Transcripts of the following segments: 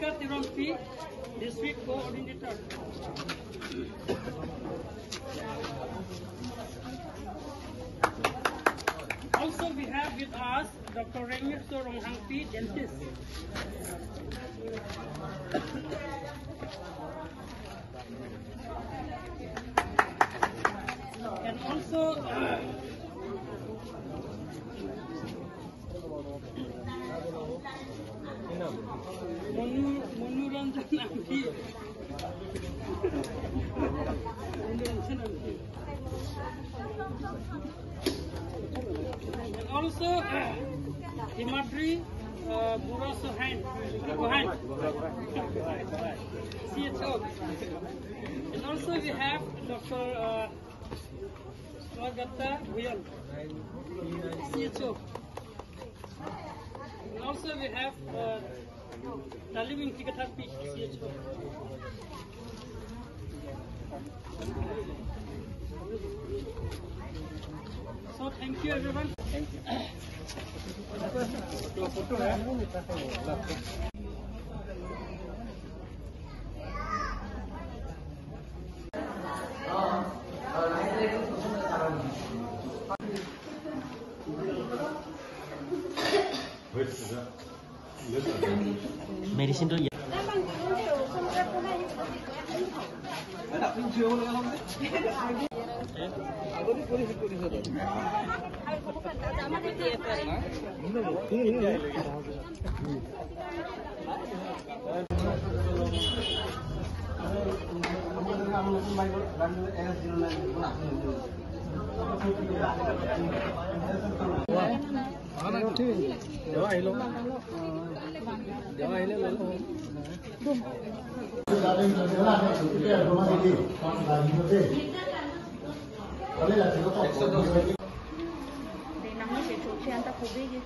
Bhumika Tirompi, District Coordinator. Also, we have with us Dr. Remir Soronghangpi, dentist. And also, Monuranjan Ampi. And also, Himadri Bura Sohain, CHO. And also we have Dr. Swagata Buyal, CHO. And also we have Talibin Tikatapi, CHO. So thank you everyone. Thank you. Medicine tu ya.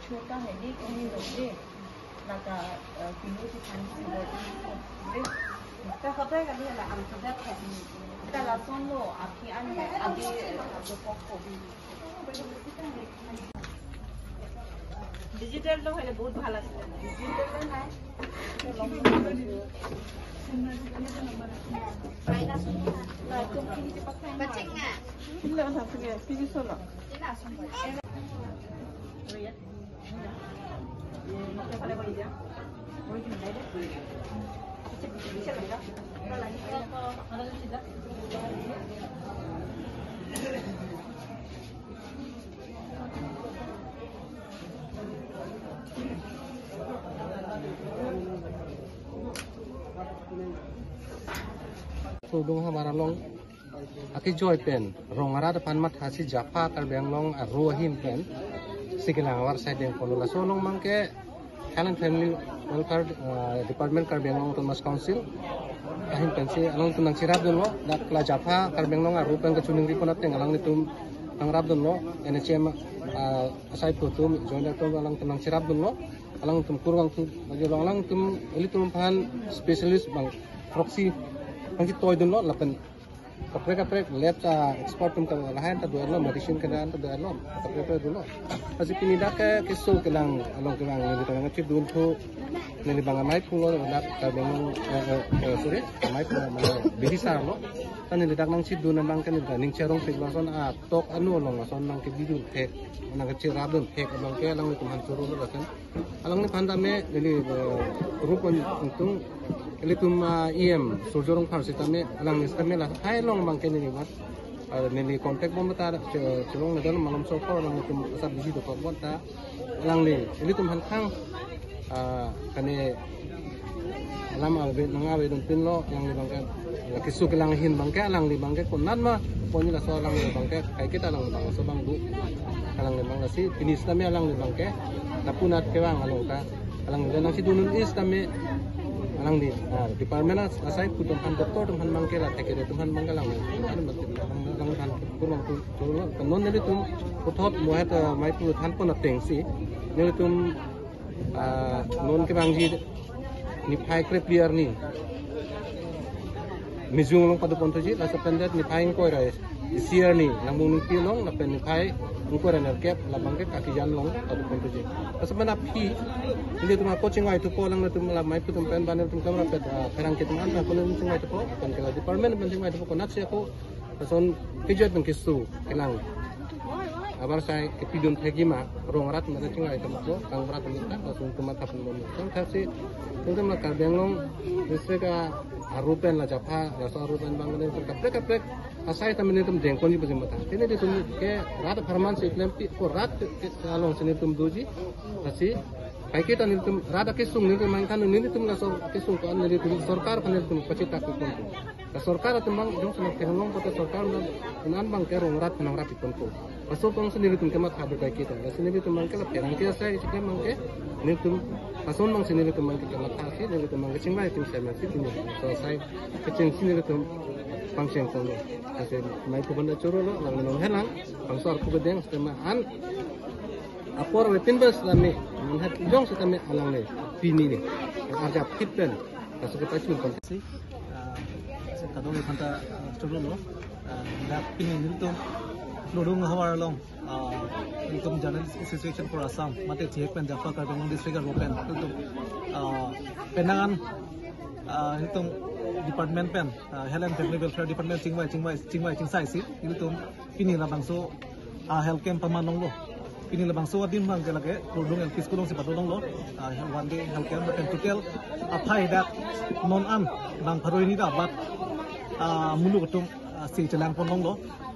छोटा है ये कहीं लोगे लगा kilo से खाने की body तो पता है कभी है हम सब है तो लासन लो आपकी अन्य अभी जो को भी डिजिटल तो है बहुत भाला डिजिटल है माइनस तो किसी के पास बचेंगे किलो हम फिर किसी solo Tudung hamaran long aki joy pen rongara depan mat hasi japa karbeng long ruahim pen sikilang war side yang kono la so long mangke Health and Family Welfare Department karbeng long Thomas Council kahin pensi along tunang sirap dun lo dak kla japa karbeng long aru pen kecuning riponat yang alang nitum angrap dun lo NHM asai putum join tum alang tunang sirap dun lo alang tum kurang tu bagi alang tum eli tum pan specialist bang proxy bang toy dun lo lapen kaprek lab ta export tum ka lahan ta dualo medicine kana ta dualo kaprek dulo asi pinida ke kisu kelang along kelang ni ta ngati dun thu ni bang mai pulo dak ta bang sorry mai pulo bihisa lo tan ni dak nang si dun nang kan ni ning cherong pik lason a tok anu long lason nang ke bidun thek nang ke chira dun thek bang ke alang ni tum han churu lo kan alang ni phanda me ni rupon untung Elitum IM surjorong farsi tame alang nisame la hai long bangke ni mat ni kontak bom ta chulong na dalam malam soko alang nitum asap biji to bot ta alang ni elitum han khang kane alam abe nanga be dun pin lo yang ni bangke kisu kelang hin bangke alang ni bangke konan ma poni la so alang ni bangke kai kita alang bang so bang bu alang ni bang la si tinis tame alang ni bangke tapunat kewang along ta alang ni nang si dunun is tame alang di department asai putum han doktor tum han mangke la tekere tum han mangalang an lang han kurang tu non ne tum puthop mohat mai pu han pon ateng si ne tum non ke bangji ni phai kre clear ni Mijung long pada pontoji la sependet ni paing koi rai siar ni lambung ni pilong la pen ni pai ungko ran kep la bangke kaki jan long pada pontoji la sepena pi ini tu ma coaching ai tu po lang na tu la mai pu tum pen ban tum kamera pet perang ke tum an ko ning sing ai tu po kan kala department ben sing ai tu po nat sia ko son kejat ben kisu kelang abar sai kepidun thegima rong rat ma sing ai tu po kang rat ni ta langsung tu mata pun bon kan kasi tung ma ka benglong disreka arupen la japa la so arupen bangane tu kaprek asai tamene tum jengkon ji bajim bata tene de tum ke rat farman se klempi ko rat ke along sene tum doji asi kai ke tan tum rat ke sung ni mang kan ni tum la so ke sung ko ni tum sarkar kan tum pacita ko kon ka sarkar tum mang jong sene kenong ko sarkar nan bang ke rong rat nang rat kon ko aso tong sene tum ke mat ha kai ke tan sene tum mang ke la perang ke asai ke mang ke ni tum ason mang sene tum mang ke mat ha ke ni tum mang ke chingwai tum se ma si tum so sai ke ching sene tum function ko kasi may pubanda churo lo lang nong helang pangsor ko gedeng sistema an apor wetin bas lami manhat jong sistema alang le pini ni arja kitpen kaso kita chul kon si kadong le khanta churo lo da pini niltum lodong hawar long niltum journalist association for Assam mate chek pen jafa ka dong district ropen niltum penangan niltum department pen health and family welfare department chingwai si itu pini la bangso health camp pamanong lo pini la bangso adin mang ke lage rodong el kiskulong si patolong lo one day health camp pen total apai dak non an bang paroi ni da bat mulu ketum si celang ponong lo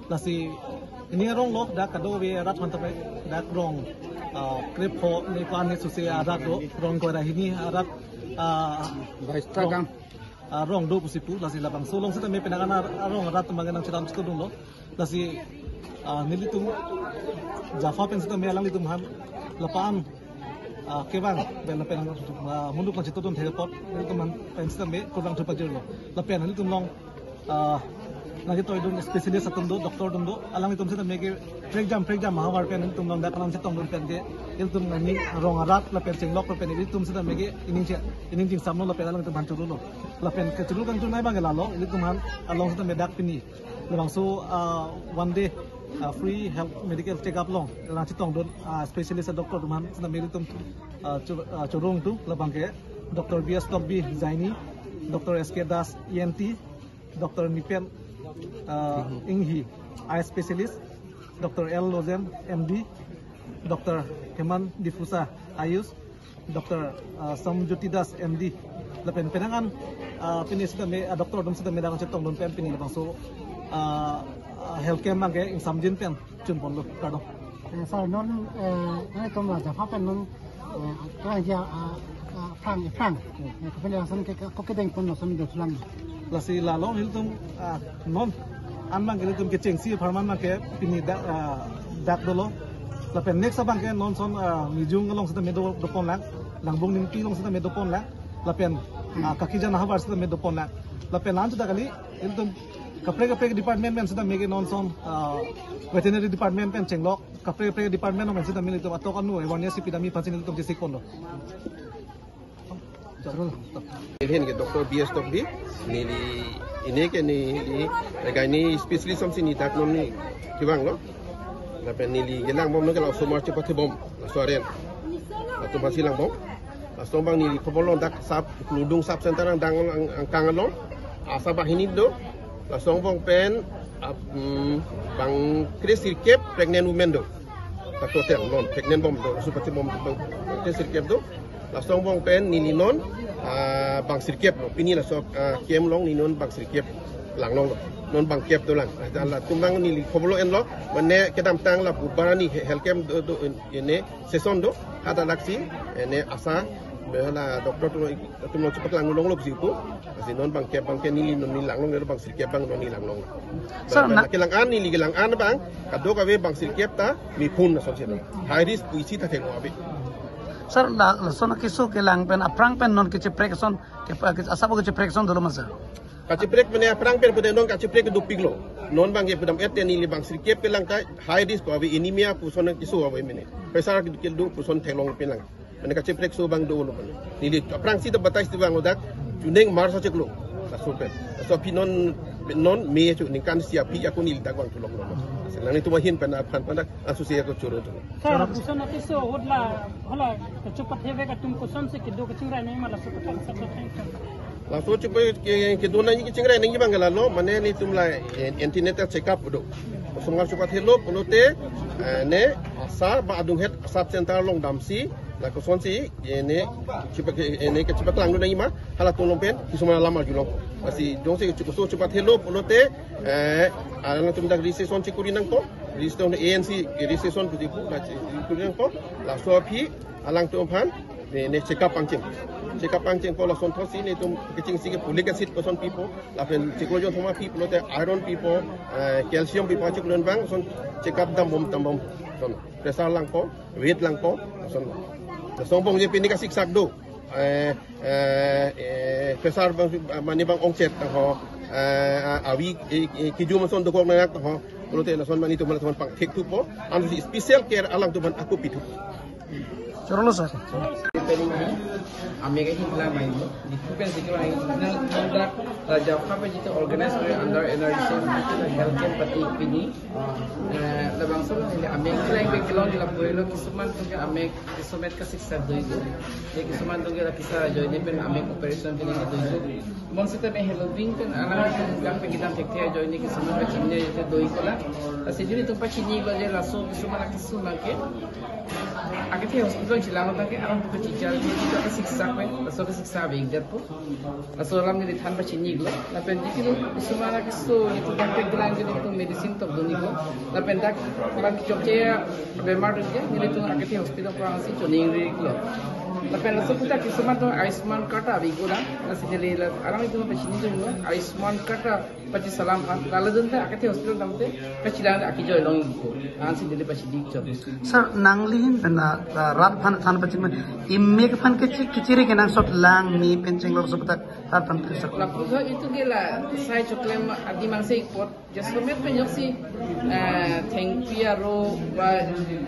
la si ini rong lo dak kado we rat mantape dak rong krep ho ni pan ni susi adat lo rong ko da hini adat baistagam rong do pusipu lasi labang solong sita me penangana rong rat manganang chitam chitu dong lo lasi nilitum jafa pen sita me alang litum han lapaan kebang ben penang munduk lan chitu dong thepot nilitum han pen sita me kurang thupa jirlo lapen nilitum long lagi toy dong specialist atum do doktor dong do alang litum sita me ke prejam mahawar pen nilitum long dak lan chitong dong pen ke nilitum ni rong rat lapen chinglok pen nilitum sita me ke ining jing samno lapen alang litum han churu lo lapen kecil kan tu naik bang elalo ini tuman along kita medak pini lebang so one day free health medical check up long lang citong don specialist doktor tuman kita meri tum curung tu lebang ke Dr. B.S. Tobbi Zaini Dr. S.K. Das ENT Dr. Nipen Inghi eye specialist Dr. L. Lozen MD Dr. Heman Difusa Ayus Dr. Samjuti Das MD lapen penangan pini sita me doktor dom sita me dangan cetong don pen pini lebang so health care mang ke ing samjin pen chun pon lo kado sa non ai tom la jafa pen non ka ja frank ko pele san ke ko ke deng pon no san do sulang lasi lalong hiltum non an mang ke hiltum ke cheng si pharman mang ke pini dak dolo lapen next abang ke non son mijung long sita me do pon lang langbong ning pi long sita me do pon lang lapen kaki jan habar sida me dopon la lapen lan sudah kali itu kapre department men sudah mege non son veterinary department pen chenglok kapre department men sudah mili to ato kanu awareness pidami pancin itu disi kono ini ke Dr. B.S. Tobbi ini ke ni regani specialist samsi ni tak non ni kibang lo lapen ni gelang bom ngal so march pati bom soaren atau masih lang bom Sombang ni kopolong dak sap ludung sap sentarang dangon ang kangalong asabah ini do la sombong pen bang krisir kep pregnant women do tak hotel non pregnant bom do supati bom bang krisir kep do la sombong pen ni non bang sirkep no pini la so kem long ni non bang sirkep lang long non bang kep do lang ala tumbang ni kopolong en lo mane kedam tang la barani helkem do ene season do ada laksi ene asa bela doktor tu no cepat lang long lo situ kasi non bang kep bang ni non nilang long bang sirkep bang non nilang long sir kilang an ni kilang an bang kado ka we bang sirkep ta mi pun na so situ high risk puisi ta theng abi sir la sona kisu kilang pen aprang pen non kiche prekson ke asabo kiche prekson dolo mas kachi prek mene aprang pen pede non kachi prek du piglo non bang ye pedam ete ni bang sirkep kilang ka high risk ko abi anemia puson kisu abi mene pesar kil du puson thelong pilang Mereka ceprek so bang do lo ni aprang si batai si bang odak juneng mar sa ceklo la sopen so pinon me chu ning kan sia pi aku nil tak wang tulok no selang itu mahin pen pan pandak asusia ko churo tu Sir, kusan natin so hodla hala kecupat heve ka tum kusan se kido ka chingrai nai mala sepetan sepetan. la so chu ke dona ni chingrai ning bangala no mane ni tumla antenatal check up do sungal chupat hello punote ne sar ba adung het sub center long damsi la ko sonsi ne chupat ne ke chupat lang do nai ma hala tolong pen kisuma lama julong asi dong se so chupat hello punote ala tum dak recession chikuri nang ko register on ANC recession tu dipu la chikuri nang ko la so phi alang tu phan ne check up pangching ko la son thosi ne tum kicing sige folic acid person people la pen chikrojon thoma people te iron people calcium people chikron bang son check up dam bom son pressure lang ko weight lang ko son sombong je pinika siksak do pressure bang mani bang ongchet ho awi kijum son do ko nak ho pulote la son mani to man pang thik tu po am special care alang tu man aku pitu Chorolo sir. আমি cái hình làm mình đi thu cái gì cái này nó là giáo pháp với những organize với under NRC là health care party pini là bằng số là আমি cái này cái lon là bồi lo kisuman tu cái আমি kisumet cái siksa doi itu jadi kisuman tu cái là kisa join ni pen আমি operation pini itu mon sita me hello wing pen anak yang kita tekte join ni kisuman ka chinne itu doi kola sejuri tu pa chini ko je laso kisuman ka kisuman ke Akiti hospital chilang ta ke aram ko chichal ni kita ka siksa pe so ka siksa big dat po so lam ni than pa chini glo la pen dikilo sumara ke so ni tu ta ke glan ni tu medicine to doni ko la pen dak ba ki chokche bemar de ni tu akiti hospital ko asi choning ri glo la pen so puta ki suman to Ayushman kata bi gula la sijeli la aram itu pa chini tu Ayushman kata pachi salam khan la dun ta akiti hospital damte pa chilang aki joy long ko an si dili pa chidi chot Sir, nanglihin na rat phan than pa chim imme ke phan ke kichiri ke nang sot lang mi penching lor sobat tar phan sir. La puso itu gila sai choklem adi mangse ikot jaslomet penyoksi thengpia ro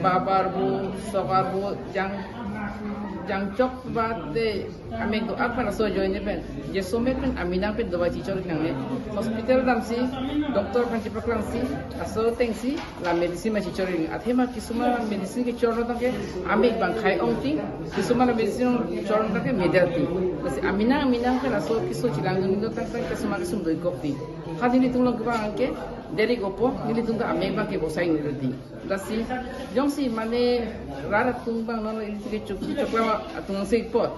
babar bu sogar bu jang chok ba de ame do apa so join pen jaslomet pen amina pen do ba chichor nang ne hospital dam si doktor kan chipaklang si aso teng si la medicine ma chichor ring athema kisuma medicine ke chorno ta ke ame bang khai ong ti kisuma la medicine chorno ta ke medal ti basi amina ke aso kiso chilang dun do ta kisuma kisum doi kopi khadini tung log ba ke deri gopo nili tung ka ame bang ke bosai ni di basi jong si mane rara tung bang no ini ke chokla atung se pot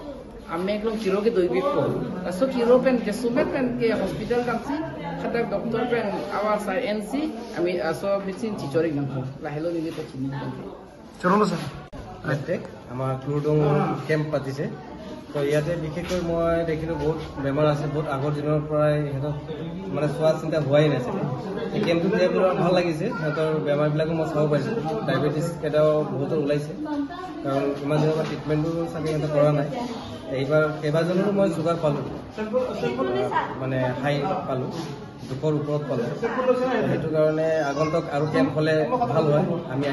ame klong kiro ke doi bipo aso kiro pen jesumet pen ke hospital dam si khadak doktor pen awal sai NC ami aso medicine chichori nang la hello ni pa chini Chorolo sir. লেপটেক আমাৰ ক্লুডং camp পাতিছে তো ইয়াতে বিশেষকৈ মই দেখিলোঁ বহুত বেমাৰ আছে বহুত আগৰ দিনৰ পৰাই সিহঁতক মানে চোৱা চিন্তা হোৱাই নাছিলে এই কেম্পটো দিয়া ভাল লাগিছে সিহঁতৰ বেমাৰবিলাকো মই চাব পাৰিছোঁ ডায়েবেটিছ এটাও বহুতৰ ওলাইছে কাৰণ ইমান দিনৰ পৰা ট্ৰিটমেণ্টটো চাগে সিহঁতে কৰা নাই এইবাৰ কেইবাজনৰো মই চুগাৰ পালোঁ মানে হাই পালোঁ 200ৰ ওপৰত পালোঁ সেইটো কাৰণে আগন্তুক আৰু কেম্প হ'লে ভাল হয় আমি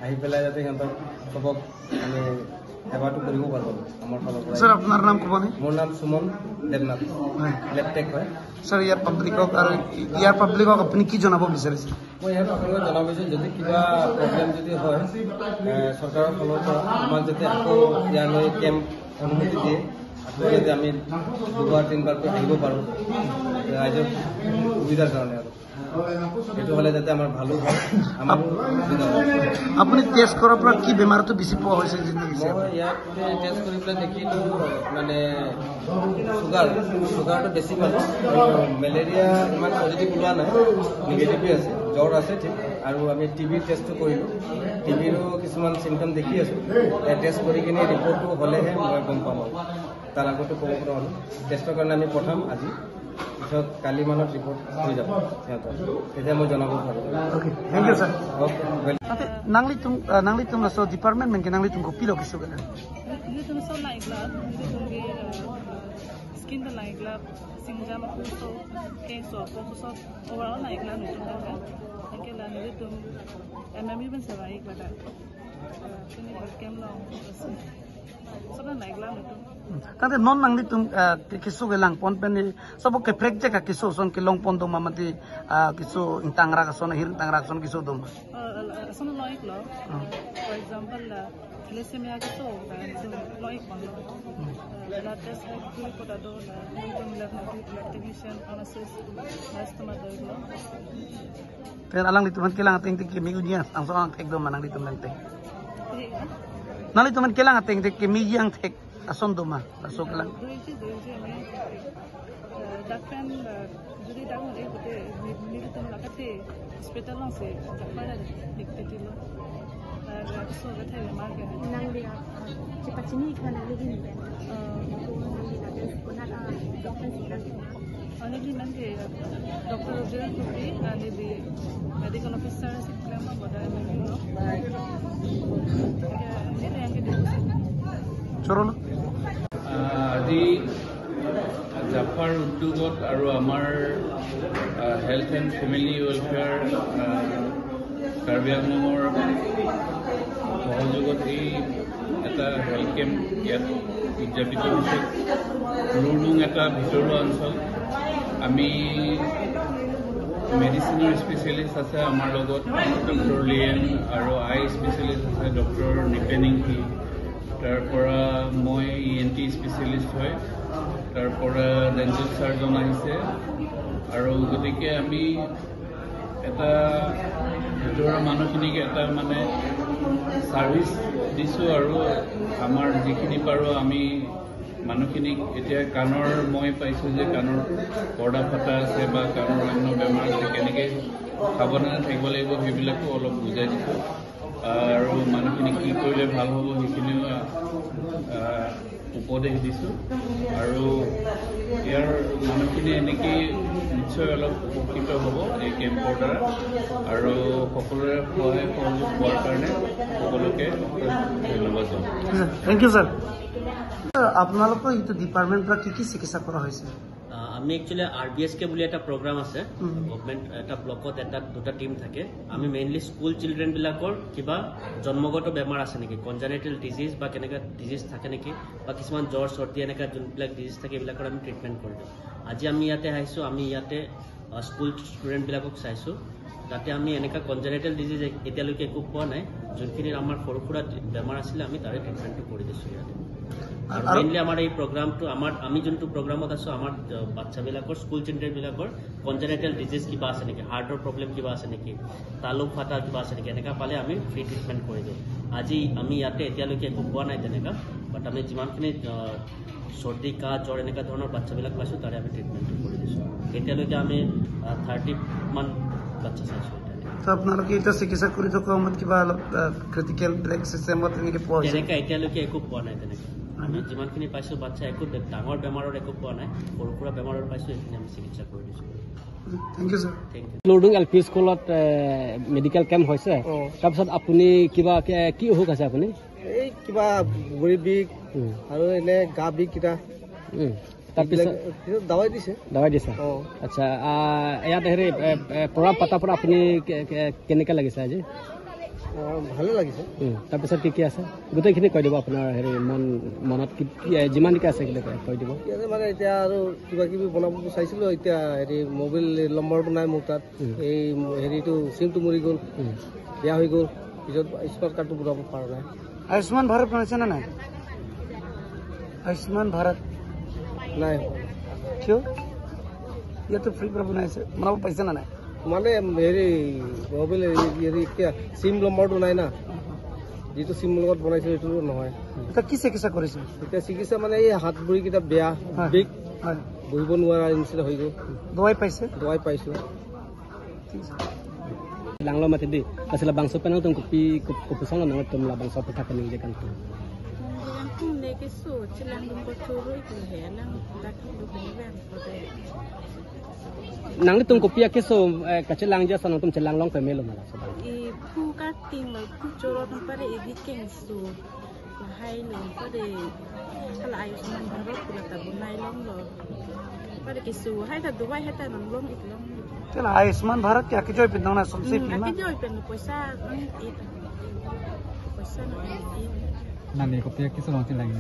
আহি পেলাই যাতে সিহঁতক সবক আমি সেৱাটো কৰিব পাৰোঁ আমাৰ ফালৰ পৰা Sir, আপনাৰ নাম কবনে? মোৰ নাম সুমন দেৱনাথ লেপটেক হয় Sir, ইয়াৰ পাব্লিকক আপুনি কি জনাব বিচাৰিছে? মই ইয়াত আপোনালোকক জনাব বিচাৰিছোঁ যদি কিবা প্ৰব্লেম যদি হয় চৰকাৰৰ ফালৰ পৰা আমাক যাতে আকৌ ইয়ালৈ কেম্প অনুমতি দিয়ে আকৌ যাতে আমি 2-3বাৰকৈ আহিব পাৰোঁ ৰাইজৰ সুবিধাৰ কাৰণে আৰু সেইটো হ'লে যাতে আমাৰ ভালো হয় আমাৰো সুবিধা হয় আপুনি টেষ্ট কৰাৰ পৰা কি বেমাৰটো বেছি পোৱা হৈছে জিন্দগীছে? মই ইয়াতে টেষ্ট কৰি পেলাই দেখিলোঁ মানে চুগাৰটো বেছি পালোঁ আৰু মেলেৰিয়া ইমান পজিটিভ ওলোৱা নাই নিগেটিভে আছে জ্বৰ আছে ঠিক আৰু আমি টিবিৰ টেষ্টটো কৰিলোঁ টিবিৰো কিছুমান চিমটম দেখি আছোঁ টেষ্ট কৰি কিনে ৰিপৰ্টটো হ'লেহে মই গম পাম আৰু তাৰ আগতে ক'ব পৰা হ'লোঁ টেষ্টৰ কাৰণে আমি পঠাম আজি পিছত কালি মানত ৰিপৰ্ট হৈ যাব সিহঁতৰ তেতিয়া মই জনাব পাৰোঁ Okay, thank you sir. Okay Nangli tung so department men ke nangli tung ko pilo kisu kana. Ini tuh so like lah, ini tuh skin tuh like lah, singa macam tu, kayak so overall like lah nih tuh kan, kayak lah ini tuh, MMI pun sebaik lah, ini health camp lah, Soalnya naik lah itu. Tante non nang di tum kisu gelang pon pen ni sabo ke prek jeka kisu son ke long pon dum mamati kisu intang ra son hir intang ra son kisu dum. Soalnya naik lah. For example lah, thalassemia gitu kan, so naik banget. Blood test है कोई को दो ना तो मिला ना blood technician analysis test में दो लो Ten alang di tuman kilang ating tikimi unya ang so ang tek dum manang di tuman tek. Nali tuman kilang ating tikimi yang tek ason dum aso kilang. में doctor जुड़ी down दे बोले मेरे तो लगाते hospital से Japan दिखते थी लो so gata le marke nang dia cepat sini kan ada di ben dokter sudah ane di nanti dokter Roger Tuki ane di medical officer si klama boda ane no ini yang kita Choro no আজি জাফাৰ উদ্যোগত আৰু আমাৰ health and family welfare Karbi আংলঙৰ সহযোগত এই এটা health camp ইয়াত উদযাপিত হৈছে লুৰলুং এটা ভিতৰুৱা অঞ্চল আমি মেডিচিনৰ স্পেচিয়েলিষ্ট আছে আমাৰ লগত ডক্টৰ লিয়েন আৰু আই স্পেচিয়েলিষ্ট আছে ডক্টৰ নিপেনিংকি তাৰপৰা মই ENT স্পেচিয়েলিষ্ট হয় তাৰপৰা ডেণ্টেল চাৰ্জন আহিছে আৰু গতিকে আমি এটা ভিতৰৰ মানুহখিনিক এটা মানে ছাৰ্ভিচ দিছোঁ আৰু আমাৰ যিখিনি পাৰোঁ আমি মানুহখিনিক এতিয়া কাণৰ মই পাইছোঁ যে কাণৰ পৰ্দা ফটা আছে বা কাণৰ অন্য বেমাৰ আছে কেনেকৈ সাৱধানে থাকিব লাগিব সেইবিলাকো অলপ বুজাই দিছোঁ আৰু মানুহখিনি কি কৰিলে ভাল হ'ব সেইখিনিও উপদেশ দিছোঁ আৰু ইয়াৰ মানুহখিনি এনেকেই নিশ্চয় অলপ উপকৃত হ'ব এই কেম্পৰ দ্বাৰা আৰু সকলোৰে সহায় সহযোগ পোৱাৰ কাৰণে সকলোকে ধন্যবাদ জনাওঁ থ্যাংক ইউ স্যাৰ আপোনালোকৰ ইটো ডিপাৰ্টমেণ্টৰ কি চিকিৎসা কৰা হৈছে আমি একচুৱেলি RBSK বুলি এটা প্ৰগ্ৰাম আছে গভৰ্ণমেণ্ট এটা ব্লকত এটা দুটা টিম থাকে আমি মেইনলি স্কুল চিলড্ৰেন বিলাকৰ কিবা জন্মগত বেমাৰ আছে নেকি কনজেনিটেল ডিজিজ বা কেনেকা ডিজিজ থাকে নেকি বা কিছুমান জ্বৰ চৰ্দি এনেকা যোনবিলাক ডিজিজ থাকে এইবিলাকৰ আমি ট্ৰিটমেণ্ট কৰি দিওঁ আজি আমি ইয়াতে আহিছোঁ আমি ইয়াতে স্কুল ষ্টুডেণ্ট বিলাকক চাইছোঁ যাতে আমি এনেকা কনজেনিটেল ডিজিজ এতিয়ালৈকে একো পোৱা নাই যোনখিনিৰ আমাৰ সৰু সুৰা বেমাৰ আছিলে আমি তাৰে ট্ৰিটমেণ্টটো কৰি দিছোঁ ইয়াতে মেইনলি আমাৰ এই প্ৰগ্ৰামটো আমি যোনটো প্ৰগ্ৰামত আছো আমাৰ বাচ্চাবিলাকৰ স্কুল চিলড্ৰেনবিলাকৰ কনজেনিটেল ডিজিজ কিবা আছে নেকি হাৰ্টৰ প্ৰব্লেম কিবা আছে নেকি তালুক ফাটা কিবা আছে নেকি এনেকা পালে আমি ফ্ৰী ট্ৰিটমেণ্ট কৰি দিওঁ আজি আমি ইয়াতে এতিয়ালৈকে একো পোৱা নাই তেনেকা বাট আমি যিমানখিনি চৰ্দি কাহ জ্বৰ এনেকুৱা ধৰণৰ বাচ্চাবিলাক পাইছোঁ তাৰে আমি ট্ৰিটমেণ্টটো কৰি দিছোঁ এতিয়ালৈকে আমি 30 মান বাচ্চা চাইছোঁ আপোনালোকে এতিয়া চিকিৎসা কৰি থকা সময়ত কিবা অলপ ক্ৰিটিকেল ব্ৰেক চিষ্টেমত এনেকৈ পোৱা হৈছে তেনেকৈ এতিয়ালৈকে একো পোৱা নাই তেনেকৈ আমি যিমানখিনি পাইছোঁ বাচ্চা একো ডাঙৰ বেমাৰৰ একো পোৱা নাই সৰু সুৰা বেমাৰৰ পাইছোঁ এইখিনি আমি চিকিৎসা কৰি দিছোঁ থেংক ইউ ছাৰ লুৰলুং LP স্কুলত মেডিকেল কেম্প হৈছে তাৰপিছত আপুনি কিবা কি অসুখ আছে আপুনি এই কিবা ভৰি বিষ আৰু এনে গা বিষ কিটা তাৰপিছত দাৱাই দিছে আচ্ছা ইয়াত হেৰি প্ৰগ্ৰাম পতাৰ পৰা আপুনি কেনেকৈ লাগিছে আজি ভালে লাগিছে তাৰপিছত কি আছে গোটেইখিনি কৈ দিব আপোনাৰ হেৰি মনত যিমান কি আছে কৈ দিব মানে এতিয়া আৰু কিবা কিবি বনাব চাইছিলোঁ এতিয়া হেৰি মোবাইল নম্বৰটো নাই মোৰ তাত এই হেৰিটো চিমটো মৰি গ'ল বেয়া হৈ গ'ল পিছত স্মাৰ্ট কাৰ্ডটো বনাব পৰা নাই আয়ুষ্মান ভাৰত বনাইছে নে নাই আয়ুষ্মান ভাৰত নাই কিয় ইয়াতো ফ্ৰী পৰা বনাইছে বনাব পাইছে নে নাই মানে হেৰি মোবাইল হেৰি চিম নম্বৰটো নাই না যিটো চিম লগত বনাইছে সেইটো নহয় এতিয়া কি চিকিৎসা কৰিছে এতিয়া চিকিৎসা মানে এই হাত ভৰিকেইটা বেয়া বিষ বহিব নোৱাৰা নিচিনা হৈ গ'ল দৱাই পাইছোঁ Langlo mati di pasal bangsa penang tung kopi keputusan lo nangat tum la bangsa peta kening je kan tu. Neki so cilang dumbo curu itu helang laki dukungan pada. Nang tung kopiake so kacelang je sanang tum celang long pemelo malah so. Ibu kating mal curu tum pada ediking so lahai long pada kalau Ayushman Bharat pula tabunai long lo pada kisu hai tak dua hai tak long itu long. चला आयुष्मान भारत क्या कि जोई pin ना सबसे free में कि जोई pin पैसा pesa Nani kopi kisah nanti lagi.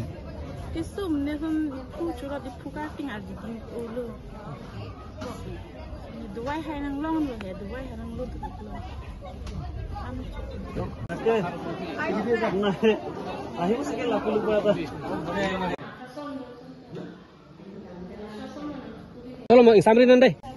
Kesu menekan curah di puka tinggal di ulu. Dua hari nang long loh ya, 2 hari nang long tu long. Oke. Akhir sekali laku lupa apa. Kalau mau examine nanti.